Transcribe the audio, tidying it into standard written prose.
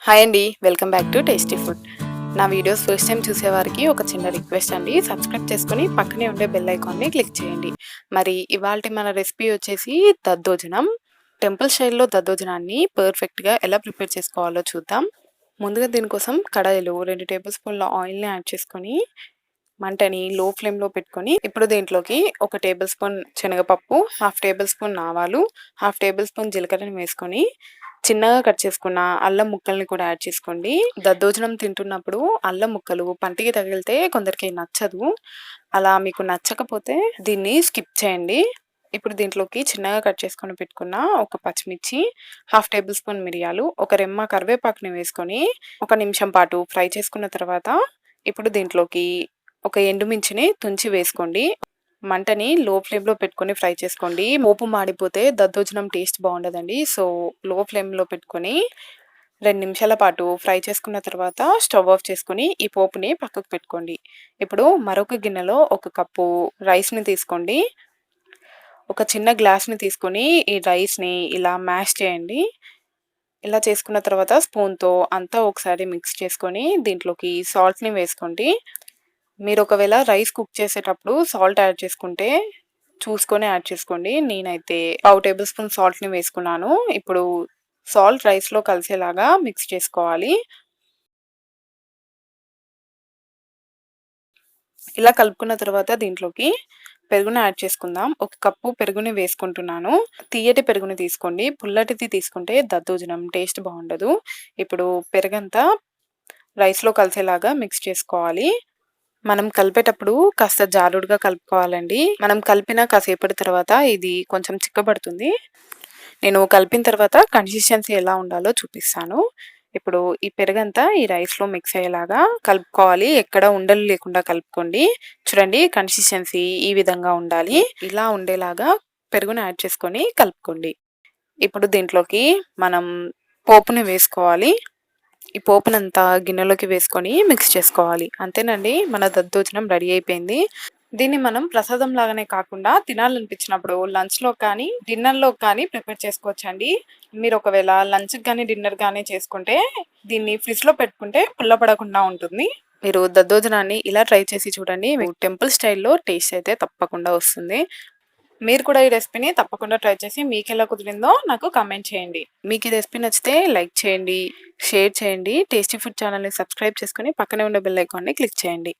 Hi అండి, welcome back to tasty food. నా videos first time చూసేవారికి ఒక చిన్న రిక్వెస్ట్ అండి, సబ్స్క్రైబ్ చేసుకొని పక్కనే ఉండే బెల్ ఐకాన్ని క్లిక్ చేయండి. మరి ఇవాల్టి మన రెసిపీ వచ్చేసి దద్దోజనం. టెంపుల్ స్టైల్లో దద్దోజనాన్ని పర్ఫెక్ట్గా ఎలా ప్రిపేర్ చేసుకోవాలో చూద్దాం. ముందుగా దీనికోసం కడాయిలో 2 టేబుల్ స్పూన్ల ఆయిల్ని యాడ్ చేసుకొని మంటని లో ఫ్లేమ్లో పెట్టుకొని ఇప్పుడు దీంట్లోకి 1 టేబుల్ స్పూన్ శనగపప్పు, 1/2 టేబుల్ స్పూన్ ఆవాలు, 1/2 టేబుల్ స్పూన్ జీలకర్రని వేసుకొని చిన్నగా కట్ చేసుకున్న అల్లం ముక్కల్ని కూడా యాడ్ చేసుకోండి. దద్దోజనం తింటున్నప్పుడు అల్లం ముక్కలు పంటికి తగిలితే కొందరికి నచ్చదు. అలా మీకు నచ్చకపోతే దీన్ని స్కిప్ చేయండి. ఇప్పుడు దీంట్లోకి చిన్నగా కట్ చేసుకొని పెట్టుకున్న ఒక పచ్చిమిర్చి, 1/2 టేబుల్ స్పూన్ మిరియాలు, ఒక రెమ్మ కరివేపాకుని వేసుకొని 1 నిమిషం పాటు ఫ్రై చేసుకున్న తర్వాత ఇప్పుడు దీంట్లోకి ఒక ఎండుమిర్చిని తుంచి వేసుకోండి. మంటని లో ఫ్లేమ్లో పెట్టుకొని ఫ్రై చేసుకోండి. పోపు మాడిపోతే దద్దోజనం టేస్ట్ బాగుండదండి. సో లో ఫ్లేమ్లో పెట్టుకొని 2 నిమిషాల పాటు ఫ్రై చేసుకున్న తర్వాత స్టవ్ ఆఫ్ చేసుకొని ఈ పోపుని పక్కకు పెట్టుకోండి. ఇప్పుడు మరొక గిన్నెలో 1 కప్పు రైస్ని తీసుకోండి. ఒక చిన్న గ్లాస్ని తీసుకొని ఈ రైస్ని ఇలా మ్యాష్ చేయండి. ఇలా చేసుకున్న తర్వాత స్పూన్తో అంతా ఒకసారి మిక్స్ చేసుకొని దీంట్లోకి సాల్ట్ని వేసుకోండి. మీరు ఒకవేళ రైస్ కుక్ చేసేటప్పుడు సాల్ట్ యాడ్ చేసుకుంటే చూసుకొని యాడ్ చేసుకోండి. నేనైతే 1/2 టేబుల్ స్పూన్ సాల్ట్ని వేసుకున్నాను. ఇప్పుడు సాల్ట్ రైస్లో కలిసేలాగా మిక్స్ చేసుకోవాలి. ఇలా కలుపుకున్న తర్వాత దీంట్లోకి పెరుగుని యాడ్ చేసుకుందాం. 1 కప్పు పెరుగుని వేసుకుంటున్నాను. తీయటి పెరుగుని తీసుకోండి. పుల్లటిది తీసుకుంటే దద్దోజనం టేస్ట్ బాగుండదు. ఇప్పుడు పెరుగంతా రైస్లో కలిసేలాగా మిక్స్ చేసుకోవాలి. మనం కలిపేటప్పుడు కాస్త జారుడుగా కలుపుకోవాలండి. మనం కలిపిన కాసేపటి తర్వాత ఇది కొంచెం చిక్కబడుతుంది. నేను కలిపిన తర్వాత కన్సిస్టెన్సీ ఎలా ఉండాలో చూపిస్తాను. ఇప్పుడు ఈ పెరుగంతా ఈ రైస్లో మిక్స్ అయ్యేలాగా కలుపుకోవాలి. ఎక్కడ ఉండలు లేకుండా కలుపుకోండి. చూడండి, కన్సిస్టెన్సీ ఈ విధంగా ఉండాలి. ఇలా ఉండేలాగా పెరుగుని యాడ్ చేసుకొని కలుపుకోండి. ఇప్పుడు దీంట్లోకి మనం పోపుని వేసుకోవాలి. ఈ పోపునంతా గిన్నెలోకి వేసుకొని మిక్స్ చేసుకోవాలి. అంతేనండి, మన దద్దోజనం రెడీ అయిపోయింది. దీన్ని మనం ప్రసాదం లాగానే కాకుండా తినాలనిపించినప్పుడు లంచ్లో కానీ డిన్నర్లో కానీ ప్రిపేర్ చేసుకోవచ్చండి. మీరు ఒకవేళ లంచ్కి కానీ డిన్నర్ కానీ చేసుకుంటే దీన్ని ఫ్రిడ్జ్లో పెట్టుకుంటే పుల్లపడకుండా ఉంటుంది. మీరు దద్దోజనాన్ని ఇలా ట్రై చేసి చూడండి. మీకు టెంపుల్ స్టైల్లో టేస్ట్ అయితే తప్పకుండా వస్తుంది. మీరు కూడా ఈ రెసిపీని తప్పకుండా ట్రై చేసి మీకు ఎలా కుదిరిందో నాకు కామెంట్ చేయండి. మీకు ఈ రెసిపీ నచ్చితే లైక్ చేయండి, షేర్ చేయండి. టేస్టీ ఫుడ్ ఛానల్ని సబ్స్క్రైబ్ చేసుకొని పక్కనే ఉండే బెల్ ఐకాన్ని క్లిక్ చేయండి.